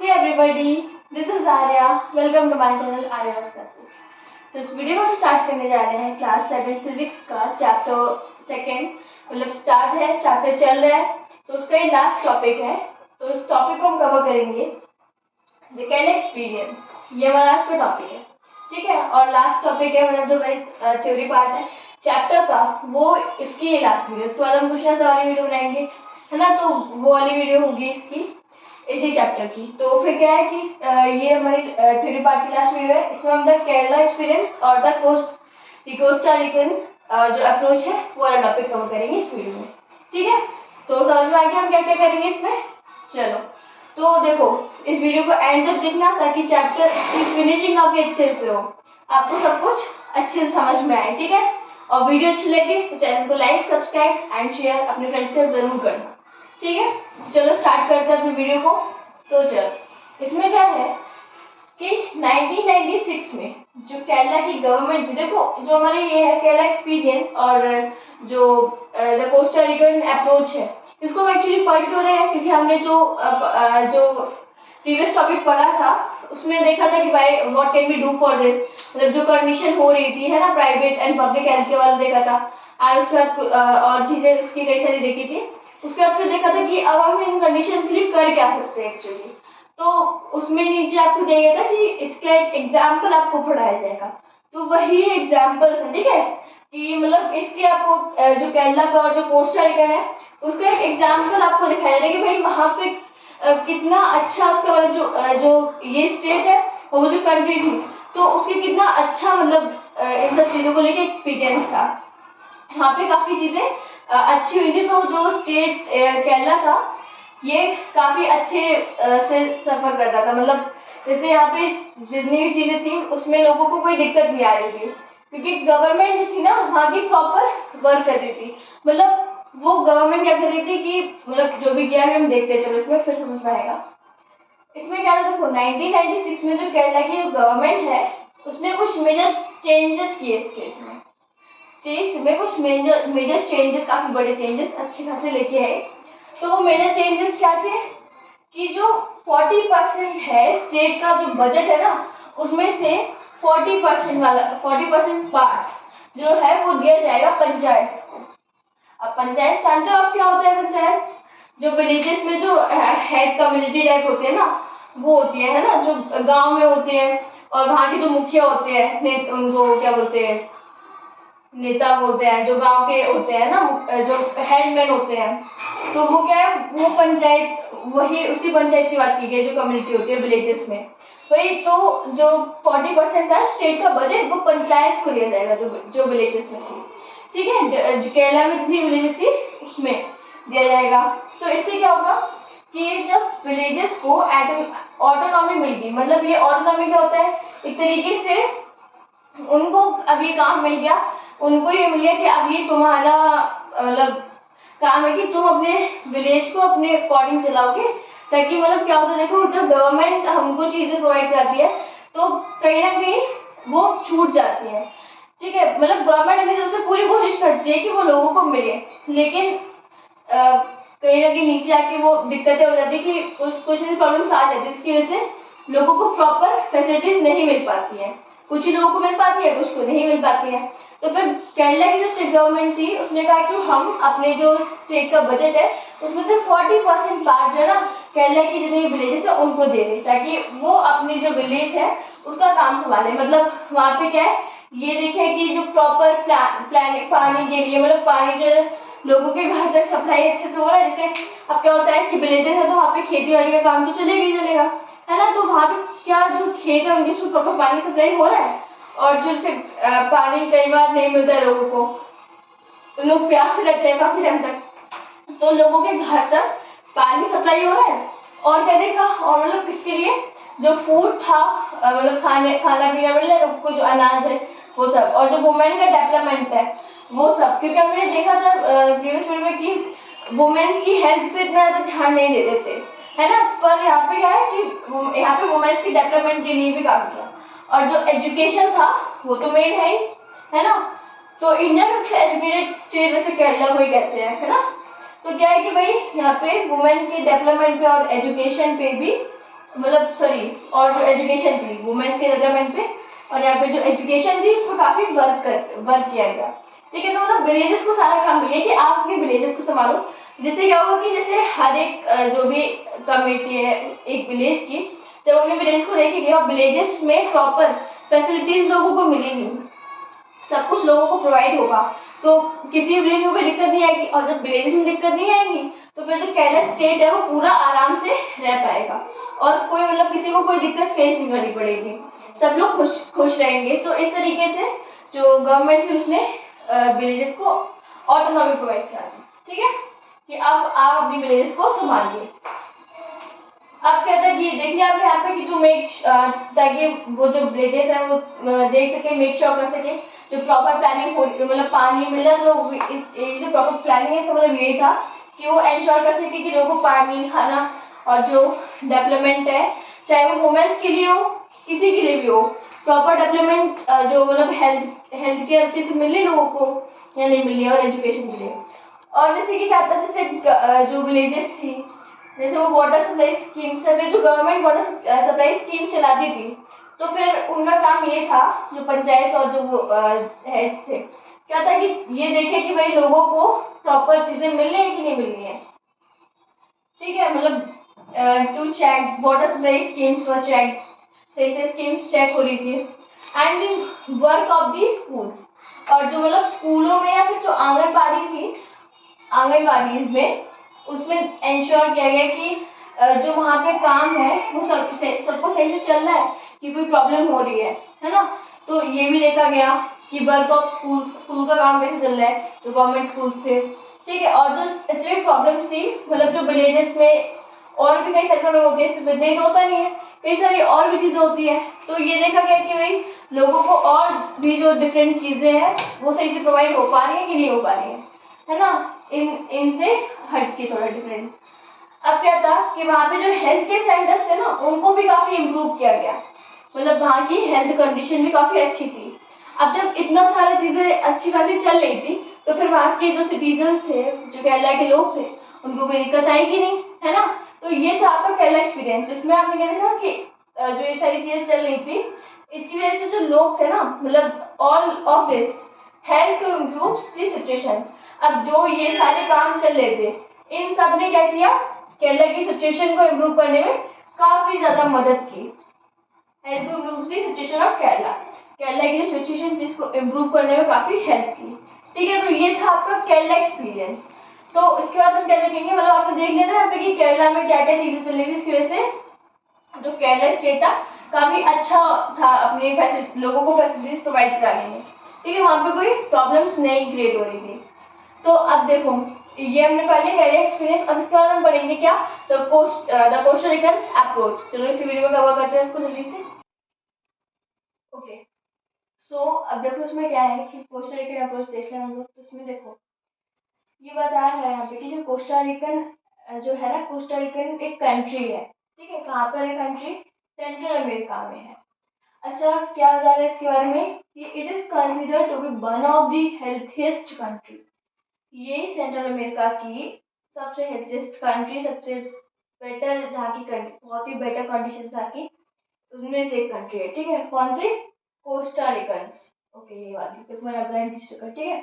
Hey everybody, this is Arya. Welcome to my channel Arya's Classes. तो इस video को start करने जा रहे हैं क्लास 7 सिविक्स का चैप्टर सेकंड, मतलब स्टार्ट है, चैप्टर चल रहा है, तो उसका ये लास्ट टॉपिक है। तो इस टॉपिक को हम कवर करेंगे द केरला एक्सपीरियंस, ये हमारा आज का टॉपिक है, ठीक है। और लास्ट टॉपिक है, मतलब जो हमारी थ्योरी पार्ट है चैप्टर का, वो इसकी ये लास्ट वीडियो। उसके बाद हम कुछ ऐसा वाली वीडियो बनाएंगे, है ना, तो वो वाली वीडियो होगी इसकी इसी चैप्टर की। तो फिर क्या है कि ये हमारी थ्योरी पार्ट की लास्ट वीडियो है। इसमें हम द केरला एक्सपीरियंस और द कोस्टा रिकन जो अप्रोच है वो वाला टॉपिक कवर करेंगे इस वीडियो में, ठीक है। तो समझ में आ गया हम क्या क्या करेंगे इसमें। चलो तो देखो, इस वीडियो को एंड तक देखना ताकि चैप्टर की फिनिशिंग काफी अच्छे से हो, आपको सब कुछ अच्छे से समझ में आए, ठीक है। और वीडियो अच्छी लगे तो चैनल को लाइक, सब्सक्राइब एंड शेयर अपने फ्रेंड्स के साथ जरूर करना, ठीक है। चलो स्टार्ट करते हैं अपनी वीडियो को। तो चलो, इसमें क्या है कि 1996 में जो केरला की गवर्नमेंट थी, देखो जो हमारी ये है केरला एक्सपीरियंस और जो द कोस्टा रिकन अप्रोच है, इसको हम एक्चुअली पढ़ क्यों रहे हैं, क्योंकि हमने जो प्रीवियस टॉपिक पढ़ा था उसमें देखा था कि भाई what can be do for this, मतलब जो कंडीशन हो रही थी, है ना, प्राइवेट एंड पब्लिक हेल्थ के वाला देखा था। और उसके बाद और चीज़ें उसकी कई सारी देखी थी। उसके बाद फिर देखा था कि अब हम इन कंडीशंस के लिए कर क्या सकते हैं एक्चुअली। तो उसमें नीचे आपको दिया गया था कि इसका एक एग्जाम्पल आपको पढ़ाया जाएगा, तो वही एग्जाम्पल्स है, ठीक है। कि मतलब इसके आपको जो केरला का और जो कोस्टा रिकन है उसका एक एग्जाम्पल आपको दिखाया जाएगा कि भाई वहाँ पे कितना अच्छा उसका मतलब जो ये स्टेट है और वो जो कंट्री थी, तो उसके कितना अच्छा मतलब इन सब चीज़ों को लेके एक्सपीरियंस था। यहाँ पे काफ़ी चीज़ें अच्छी हुई थी। तो जो स्टेट केरला था ये काफ़ी अच्छे से सफ़र कर रहा था, मतलब जैसे यहाँ पे जितनी भी चीज़ें थी उसमें लोगों को कोई दिक्कत नहीं आ रही थी, क्योंकि गवर्नमेंट जो थी ना वहाँ की प्रॉपर वर्क कर रही थी। मतलब वो गवर्नमेंट क्या कर रही थी कि मतलब जो भी किया है हम देखते हैं, चलो इसमें फिर समझ में आएगा। इसमें क्या था, देखो 1996 में जो केरला की गवर्नमेंट है उसने कुछ मेजर चेंजेस किए स्टेट्स में कुछ मेजर चेंजेस, काफ़ी बड़े चेंजेस अच्छे खासे लेके आए। तो वो मेजर चेंजेस क्या थे कि जो 40% है स्टेट का जो बजट है ना, उसमें से 40% पार्ट जो है वो दिया जाएगा पंचायत को। अब पंचायत जानते हो आप क्या होता है पंचायत, जो विलेजेस में जो हेड कम्युनिटी टाइप होते हैं ना वो होती है ना, जो गांव में होते हैं और वहाँ के जो मुखिया होते हैं उनको क्या बोलते हैं, नेता बोलते हैं, जो गांव के होते हैं ना, जो हेडमैन होते हैं। तो वो क्या है, वो पंचायत, वही उसी पंचायत की बात की गई जो कम्युनिटी होती है विलेजेस में। वही तो जो 40% था स्टेट का बजट वो पंचायत को दिया जाएगा जो विलेजेस में थी, ठीक है। जो केरला में जितनी विलेजेस थी उसमें दिया जाएगा। तो इससे क्या होगा कि जब विलेजेस को ऑटोनॉमी मिल गई, मतलब ये ऑटोनॉमी क्या होता है, एक तरीके से उनको अब ये काम मिल गया, उनको ये मिल गया कि अब ये तुम्हारा मतलब काम है कि तुम अपने विलेज को अपने अकॉर्डिंग चलाओगे। ताकि मतलब क्या होता है, देखो जब गवर्नमेंट हमको चीज़ें प्रोवाइड करती है तो कहीं ना कहीं वो छूट जाती है, ठीक है। मतलब गवर्नमेंट अपनी तरफ से पूरी कोशिश करती है कि वो लोगों को मिले, लेकिन कहीं ना कहीं नीचे आके वो दिक्कतें हो जाती है कि कुछ प्रॉब्लम्स आ जाती है, जिसकी वजह से लोगों को प्रॉपर फैसिलिटीज नहीं मिल पाती है। कुछ ही लोगों को मिल पाती है, कुछ को नहीं मिल पाती है। तो फिर केरला की जो स्टेट गवर्नमेंट थी उसने कहा कि हम अपने जो स्टेट का बजट है उसमें से 40% पार्ट जो है ना केरला की जितनी विलेजेस है उनको दे रही, ताकि वो अपनी जो विलेज है उसका काम संभाले। मतलब वहाँ पे क्या है, ये देखे कि जो प्रॉपर प्लानिंग पानी के लिए, मतलब पानी जो लोगों के घर तक सप्लाई अच्छे से हो रहा है। जैसे अब क्या होता है कि विलेजेस है तो वहाँ पे खेती बाड़ी का काम तो चलेगा ही चलेगा, है ना। तो वहाँ पे क्या जो खेत है उनके उसमें प्रॉपर पानी सप्लाई हो रहा है, और जो से पानी कई बार नहीं मिलता है लोगों को, तो लोग प्यासे रहते हैं काफी टाइम तक, तो लोगों के घर तक पानी सप्लाई हो रहा है। और क्या देखा, और मतलब किसके लिए जो फूड था, मतलब खाना पीना मिल रहा है लोगों को, जो अनाज है वो सब, और जो वुमेन का डेवलपमेंट है वो सब। क्योंकि हमने देखा था प्रीवियस वीडियो में कि वुमेन्स की हेल्थ पे इतना ज़्यादा ध्यान नहीं दे देते, है ना। पर यहाँ पे क्या है कि यहाँ पे वुमेन्स की डेवलपमेंट के लिए भी काम किया, और जो एजुकेशन था वो तो मेन है ना। तो इंडिया में सबसे एजुकेटेड स्टेट वैसे केरला को ही कहते हैं, है ना। तो क्या है कि भाई यहाँ पे वुमेन के डेवलपमेंट पे और एजुकेशन पे भी मतलब सॉरी, और जो एजुकेशन थी वुमेन्स के डेवलपमेंट पे, और यहाँ पे जो एजुकेशन थी उस पर काफ़ी वर्क किया गया। ठीक है, तो मतलब विलेजेस को सारा काम मिले कि आप अपने विलेजेस को संभालो। जिससे क्या होगा कि जैसे हर एक जो भी कमेटी है एक विलेज की, जब अपने विलेज को देखेंगे और विलेजेस में प्रॉपर फैसिलिटीज लोगों को मिलेंगी, सब कुछ लोगों को प्रोवाइड होगा, तो किसी भी विलेज में कोई दिक्कत नहीं आएगी। और जब विलेज में दिक्कत नहीं आएगी तो फिर जो केरला स्टेट है वो पूरा आराम से रह पाएगा, और कोई मतलब किसी को कोई दिक्कत फेस नहीं करनी पड़ेगी, सब लोग खुश खुश रहेंगे। तो इस तरीके से जो गवर्नमेंट थी उसने विलेजेस को ऑटोनॉमी प्रोवाइड करा दी। ठीक है, कि अब आप अपनी विलेजेस को संभालिए। अब कहता है कि देखिए आप यहाँ पे कि टू मेक, ताकि वो जो विलेजेस है वो देख सके, मेक श्योर कर सके जो प्रॉपर प्लानिंग हो रही, मतलब पानी मिल रहा है लोग, ये जो प्रॉपर प्लानिंग है इसका मतलब यही था कि वो इंश्योर कर सके कि लोगों को पानी, खाना और जो डेवलपमेंट है, चाहे वो वुमेन्स के लिए हो किसी के लिए भी हो, प्रॉपर डेवलपमेंट जो मतलब हेल्थ केयर अच्छे से मिले लोगों को या नहीं मिली, और एजुकेशन के लिए। और जैसे कि क्या था, जैसे जो विलेजेस थी, जैसे वो वाटर सप्लाई स्कीम से, फिर जो गवर्नमेंट वाटर सप्लाई स्कीम चलाती थी, तो फिर उनका काम ये था, जो पंचायत और जो हेड्स थे, क्या था कि ये देखे कि भाई लोगों को प्रॉपर चीजें मिल रही है कि नहीं मिल रही है। ठीक है, मतलब to check water supply schemes were check, सही से स्कीम्स चेक हो रही थी, and work of the schools, और जो मतलब स्कूलों में या फिर जो आंगनबाड़ी थी, आंगनबाड़ी में उसमें इंश्योर किया गया कि जो वहाँ पे काम है वो सबको सही से चल रहा है, कि कोई प्रॉब्लम हो रही है ना। तो ये भी देखा गया कि वर्क ऑफ स्कूल का काम कैसे चल रहा है, जो गवर्नमेंट स्कूल्स थे। ठीक है, और जो स्पेसिफिक प्रॉब्लम्स थी, मतलब जो विलेजेस में और भी कई सारी प्रॉब्लम होती है, सिर्फ इतना ही तो होता नहीं है, कई सारी और भी चीज़ें होती है। तो ये देखा गया कि भाई लोगों को और भी जो डिफरेंट चीज़ें हैं वो सही से प्रोवाइड हो पा रही है कि नहीं हो पा रही है ना, इनसे हट के थोड़ा डिफरेंट। अब क्या था कि वहाँ पे जो हेल्थ केयर सेंटर्स थे ना उनको भी काफ़ी इम्प्रूव किया गया, मतलब वहाँ की हेल्थ कंडीशन भी काफ़ी अच्छी थी। अब जब इतना सारी चीज़ें अच्छी खासी चल रही थी, तो फिर वहाँ के जो सिटीजन्स थे, जो केरला के लोग थे, उनको कोई दिक्कत आएगी नहीं, है ना। तो ये था आपका केरला एक्सपीरियंस, जिसमें आपने क्या देखा कि जो ये सारी चीज़ें चल रही थी, इसकी वजह से जो लोग थे ना, मतलब all of this help to improve the situation. अब जो ये सारे काम चल रहे थे, इन सब ने क्या किया, केरला की सिचुएशन को इम्प्रूव करने में काफ़ी ज़्यादा मदद की। Help to improve the situation of Kerala, Kerala की जो सिचुएशन थी इसको इम्प्रूव करने में काफ़ी हेल्प की। ठीक है, तो ये था आपका केरला एक्सपीरियंस। तो इसके बाद हम क्या देखेंगे, मतलब आपने देख लिया ना यहाँ पे कि केरला में क्या क्या चीज़ें चल रही थी, इसकी वजह से जो केरला स्टेट था काफ़ी अच्छा था अपनी लोगों को फैसिलिटीज प्रोवाइड कराने में। ठीक है, वहाँ पे कोई प्रॉब्लम्स नहीं क्रिएट हो रही थी। तो अब देखो, ये हमने पढ़ लिया कैरियर एक्सपीरियंस। अब इसके बाद हम पढ़ेंगे क्या, द कोस्टा रिकन अप्रोच। चलो इसी वीडियो में कवर करते हैं इसको जल्दी से। ओके, सो अब देखो इसमें क्या है कि कोस्टा रिकन अप्रोच देख लें हम लोग। तो इसमें देखो ये बता रहा है यहाँ पे कि जो कोस्टा रिकन जो है ना, कोस्टा रिकन एक कंट्री है। ठीक है, कहाँ पर है कंट्री, सेंट्रल अमेरिका में है। अच्छा, क्या बता रहा है इसके बारे में कि it is considered to be one of the healthiest country. ये सेंट्रल अमेरिका की सबसे हेल्थीएस्ट कंट्री, सबसे बेटर, जहाँ की बहुत ही बेटर कंडीशन जहाँ की, उसमें से एक कंट्री है। ठीक है, कौन सी, कोस्टा रिकन्स। ओके, ये वाली तो मैंने अपना ठीक है।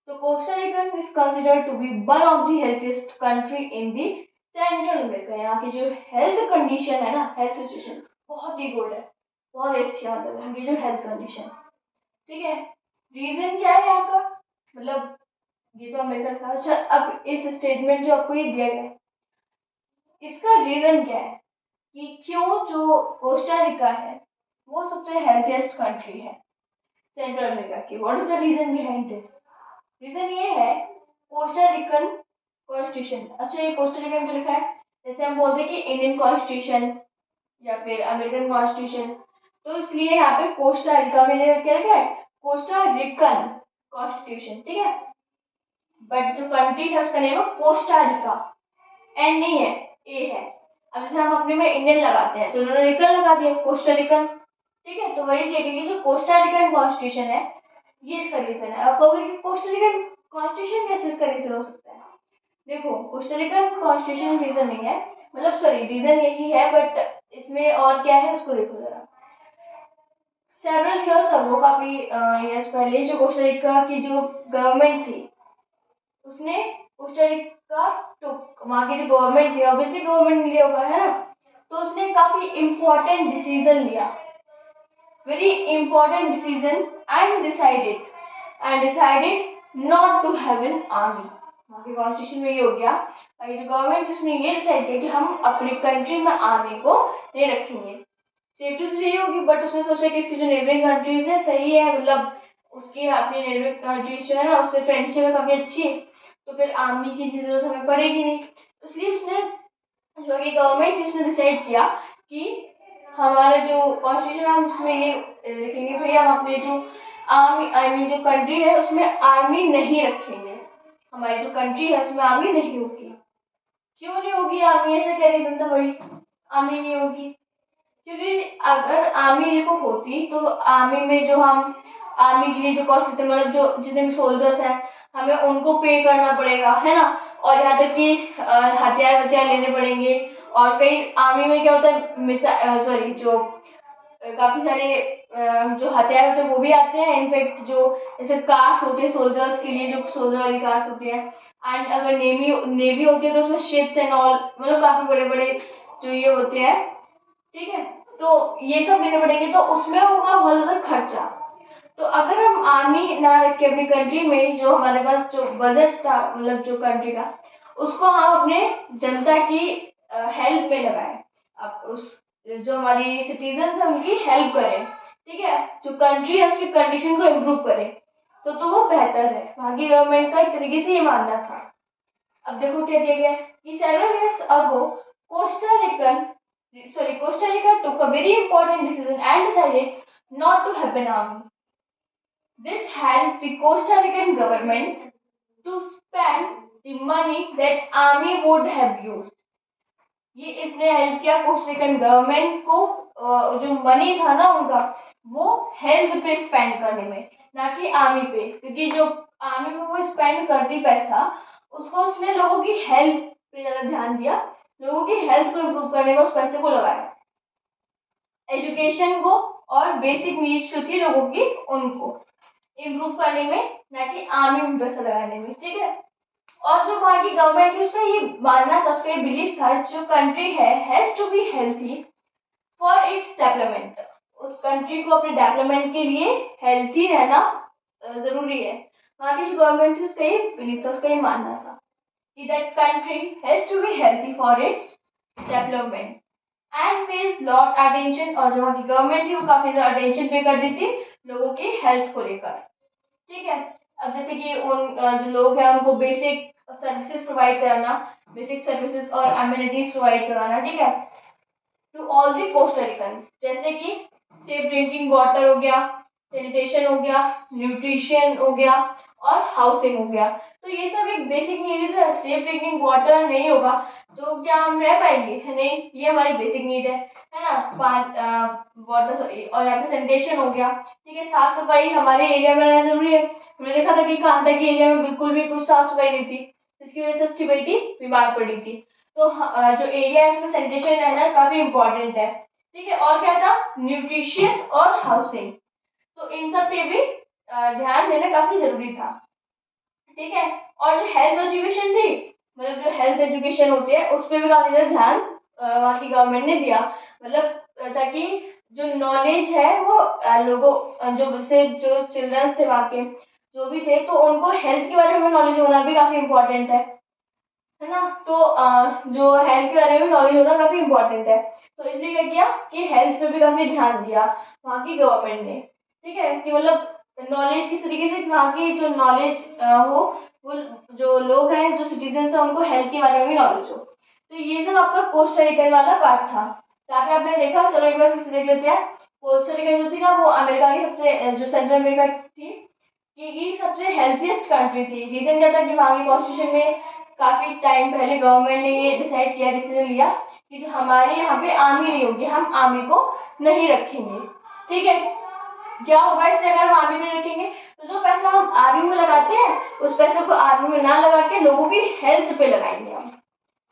तो Costa Rican is considered to be one of the healthiest country in the central America. यहाँ की जो हेल्थ कंडीशन है ना, हेल्थ सिचुएशन बहुत ही गुड है, बहुत ही अच्छी है, मतलब यहाँ की जो हेल्थ कंडीशन। ठीक है, रीजन क्या है यहाँ का, मतलब ये तो अमेरिका का। अच्छा, अब इस स्टेटमेंट जो आपको ये दिया गया है, इसका रीजन क्या है कि क्यों जो कोस्टा रिका है वो सबसे हेल्थीएस्ट कंट्री है सेंट्रल अमेरिका की। What is the reason behind this, reason ये है कोस्टा रिकन कॉन्स्टिट्यूशन। अच्छा, ये कोस्टा रिकन क्यों लिखा है, जैसे हम बोलते हैं कि इंडियन कॉन्स्टिट्यूशन या फिर अमेरिकन कॉन्स्टिट्यूशन, तो इसलिए यहाँ पे कोस्टा रिका में क्या लिखा है, कोस्टा रिकन कॉन्स्टिट्यूशन। ठीक है, बट जो कंट्री है उसका नेम है कोस्टा रिका, एन नहीं है, ए है। अब जैसे हम अपने में इंडियन लगाते हैं तो उन्होंने रिकन लगा दिया, कोस्टा रिकन। ठीक है, तो वही देखेंगे जो कोस्टा रिकन कॉन्स्टिट्यूशन है ये इसका रीजन है। आप कहोगे कि कोस्टा रिकन कॉन्स्टिट्यूशन कैसे इसका रीजन हो सकता है, देखो कोस्टा रिकन कॉन्स्टिट्यूशन रीजन नहीं है, मतलब सॉरी रीजन यही है, बट इसमें और क्या है उसको देखो जरा। सेवरल ईयर्स अगो, काफी ईयर्स पहले, जो कोस्टा रिका की जो गवर्नमेंट थी उसने कोस्टा रिका टुक, वहाँ की जो गवर्नमेंट थी, ऑब्वियसली गवर्नमेंट ने लिया होगा है ना, तो उसने काफी इम्पोर्टेंट डिसीजन लिया, very important decision, and decided not to have an army. वहाँ के कॉन्स्टिट्यूशन में ये हो गया, और ये जो गवर्नमेंट थी उसने ये डिसाइड किया कि हम अपनी कंट्री में आर्मी को नहीं रखेंगे। सेफ्टी तो चाहिए होगी, बट उसने सोचा कि इसकी जो नेबरिंग कंट्रीज है सही है, मतलब उसकी अपनी नेबरिंग कंट्रीज जो है ना उससे फ्रेंडशिप है काफ़ी अच्छी, तो फिर आर्मी की इतनी जरूरत हमें पड़ेगी नहीं। इसलिए उसने, जो कि गवर्नमेंट थी, उसने डिसाइड किया कि हमारा जो कॉन्स्टिट्यूशन है हम उसमें ये लिखेंगे भाई हम अपने जो आर्मी, आई मीन जो कंट्री है उसमें आर्मी नहीं रखेंगे, हमारी जो कंट्री है उसमें आर्मी नहीं होगी। क्यों नहीं होगी आर्मी, ऐसा क्या रीजन था भाई आर्मी नहीं होगी? क्योंकि अगर आर्मी देखो होती तो आर्मी में जो हम आर्मी के लिए जो कॉस्ट होते हैं, मतलब जो जितने भी सोल्जर्स हैं हमें उनको पे करना पड़ेगा है ना, और यहाँ तक कि हथियार वथियार लेने पड़ेंगे। और कई आर्मी में क्या होता है, सॉरी जो काफ़ी सारे जो हथियार होते हैं वो भी आते हैं, इनफैक्ट जो जैसे कार्स होते हैं सोल्जर्स के लिए, जो सोल्जर वाली कार्स होती हैं, एंड अगर नेवी नेवी होती है तो उसमें शिप्स एंड ऑल, मतलब काफ़ी बड़े बड़े जो ये होते हैं, ठीक है, तो ये सब लेने पड़ेंगे, तो उसमें होगा बहुत ज़्यादा खर्चा। तो अगर हम आर्मी ना रख के अपनी कंट्री में जो हमारे पास जो बजट था, मतलब जो कंट्री का, उसको हम अपने जनता की हेल्प में लगाएं, अब उस जो हमारी सिटीजन्स हैं उनकी हेल्प करें, ठीक है, जो कंट्री है उसकी कंडीशन को इम्प्रूव करें, तो वो बेहतर है। वहाँ की गवर्नमेंट का एक तरीके से ये मानना था। अब देखो क्या दिया गया है कि several years ago Costa Rican Costa Rica took a very important decision and decided not to have an army. This helped the Costa Rican government to spend the money that army would have used. ये इसने help किया Costa government को, जो money था ना उनका वो health पे स्पेंड करने में, ना कि आर्मी पे, क्योंकि जो आर्मी में वो स्पेंड करती पैसा उसको उसने लोगों की हेल्थ पे ज़्यादा ध्यान दिया, लोगों की हेल्थ को इम्प्रूव करने में उस पैसे को लगाया, एजुकेशन को और बेसिक नीड्स जो थी लोगों की उनको इम्प्रूव करने में, ना कि आर्मी में पैसा लगाने में, ठीक है। और जो वहाँ की गवर्नमेंट थी उसका ये मानना था, उसका ये बिलीफ था, जो कंट्री है has to be healthy for its development, उस कंट्री को अपने डेवलपमेंट के लिए हेल्थी रहना जरूरी है। वहाँ की जो गवर्नमेंट थी उसका ये बिलीफ था, उसका ये मानना था कि that country has to be healthy for its development and pays lot attention, और जो वहाँ की गवर्नमेंट थी वो काफ़ी ज़्यादा अटेंशन पे कर दी थी लोगों की हेल्थ को लेकर, ठीक है। अब जैसे कि उन जो लोग हैं उनको बेसिक सर्विसेज प्रोवाइड कराना, बेसिक सर्विसेज और अम्यूनिटीज प्रोवाइड कराना, ठीक है, to all the Costa Ricans, जैसे कि सेफ ड्रिंकिंग वाटर हो गया, सैनिटेशन हो गया, न्यूट्रिशन हो गया और हाउसिंग हो गया। तो ये सब एक बेसिक नीड है। सेफ ड्रिंकिंग वाटर नहीं होगा तो क्या हम रह पाएंगे? है नहीं, ये हमारी बेसिक नीड है ना, वाटर, सॉरी, और यहाँ पे सैनिटेशन हो गया, ठीक है, साफ सफाई हमारे एरिया में रहना जरूरी है। हमने देखा था कि कांता के एरिया में बिल्कुल भी कुछ साफ सफाई नहीं थी, जिसकी वजह से उसकी बेटी बीमार पड़ी थी। तो जो एरिया है उसमें सैनिटेशन रहना काफी इम्पोर्टेंट है, ठीक है। और क्या था? न्यूट्रिशन और हाउसिंग, तो इन सब पे भी ध्यान देना काफी जरूरी था, ठीक है। और जो हेल्थ एजुकेशन थी, मतलब जो हेल्थ एजुकेशन होती है उस पर भी काफी ज्यादा ध्यान वहाँ की गवर्नमेंट ने दिया, मतलब ताकि जो नॉलेज है वो लोगों जो जैसे जो चिल्ड्रंस थे वहाँ के जो भी थे, तो उनको हेल्थ के बारे में नॉलेज होना भी काफी इम्पोर्टेंट है ना। तो जो हेल्थ के बारे में नॉलेज होना काफी इम्पोर्टेंट है, तो इसलिए क्या किया कि हेल्थ पे भी काफी ध्यान दिया वहाँ की गवर्नमेंट ने, ठीक है, कि मतलब नॉलेज किस तरीके से वहाँ की जो नॉलेज हो, वो जो लोग हैं जो सिटीजन है उनको हेल्थ के बारे में भी नॉलेज हो। तो ये सब आपका कोस्टा रिकन वाला पार्ट था, ताकि आपने देखा। चलो एक बार फिर से देख लेते हैं। कोस्टा रिकन जो थी ना वो अमेरिका की सबसे, जो सेंट्रल अमेरिका थी, कि सबसे हेल्थीएस्ट कंट्री थी। रीजन क्या था कि वहाँ की कॉन्स्टिट्यूशन में काफी टाइम पहले गवर्नमेंट ने ये डिसाइड किया, डिसीजन लिया कि जो हमारे यहाँ पे आर्मी नहीं होगी, हम आर्मी को नहीं रखेंगे, ठीक है। क्या होगा इससे अगर हम आर्मी नहीं रखेंगे? तो जो पैसा हम आर्मी में लगाते हैं उस पैसे को आर्मी में ना लगा के लोगों की हेल्थ पे लगाएंगे हम,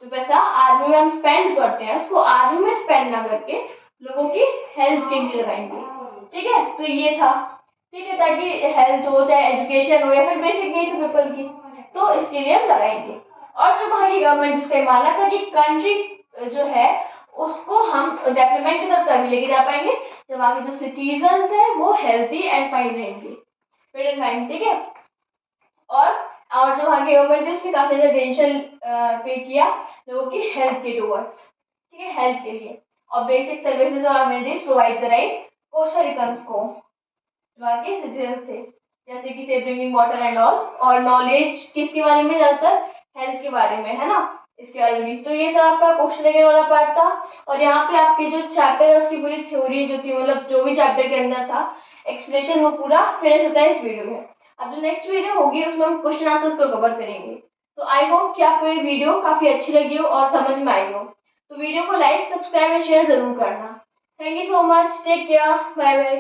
जो पैसा आर्मी में हम स्पेंड करते हैं उसको आर्मी में स्पेंड ना करके लोगों की हेल्थ के लिए लगाएंगे। ठीक है, तो ये था। ठीक है, ताकि हेल्थ हो चाहे एजुकेशन हो या फिर बेसिक नीड्स पीपल की, तो इसके लिए हम लगाएंगे। और जो वहाँ की गवर्नमेंट उसका मानना था कि कंट्री जो है उसको हम डेवलपमेंट की तरफ तभी लेके जा पाएंगे जब वहाँ के जो सिटीजन है वो हेल्थी एंड फाइन रहेंगे, फिट एंड फाइन। ठीक है, और जो वहाँ की गवर्नमेंट है उसने काफी ज्यादा टेंशन पे किया लोगों की हेल्थ के टूवर्ड्स। ठीक है, हेल्थ के लिए, और बेसिक सर्विसेज और amenities provide the right Costa को, वहाँ के सिटीजन थे, जैसे कि से ड्रिंकिंग वाटर एंड ऑल। और नॉलेज किसके बारे में, ज़्यादातर हेल्थ के बारे में, है ना, इसके बारे में। तो ये सब आपका क्वेश्चन वाला पार्ट था। और यहाँ पे आपके जो चैप्टर है उसकी पूरी थ्योरी जो थी, मतलब जो भी चैप्टर के अंदर था एक्सप्लेनेशन, वो पूरा फिनिश होता है इस वीडियो में। अब जो नेक्स्ट वीडियो होगी उसमें हम क्वेश्चन आंसर्स को कवर करेंगे। तो आई होप कि आपको ये वीडियो काफ़ी अच्छी लगी हो और समझ में आई हो। तो वीडियो को लाइक, सब्सक्राइब एंड शेयर ज़रूर करना। Thank you so much, take care, bye bye.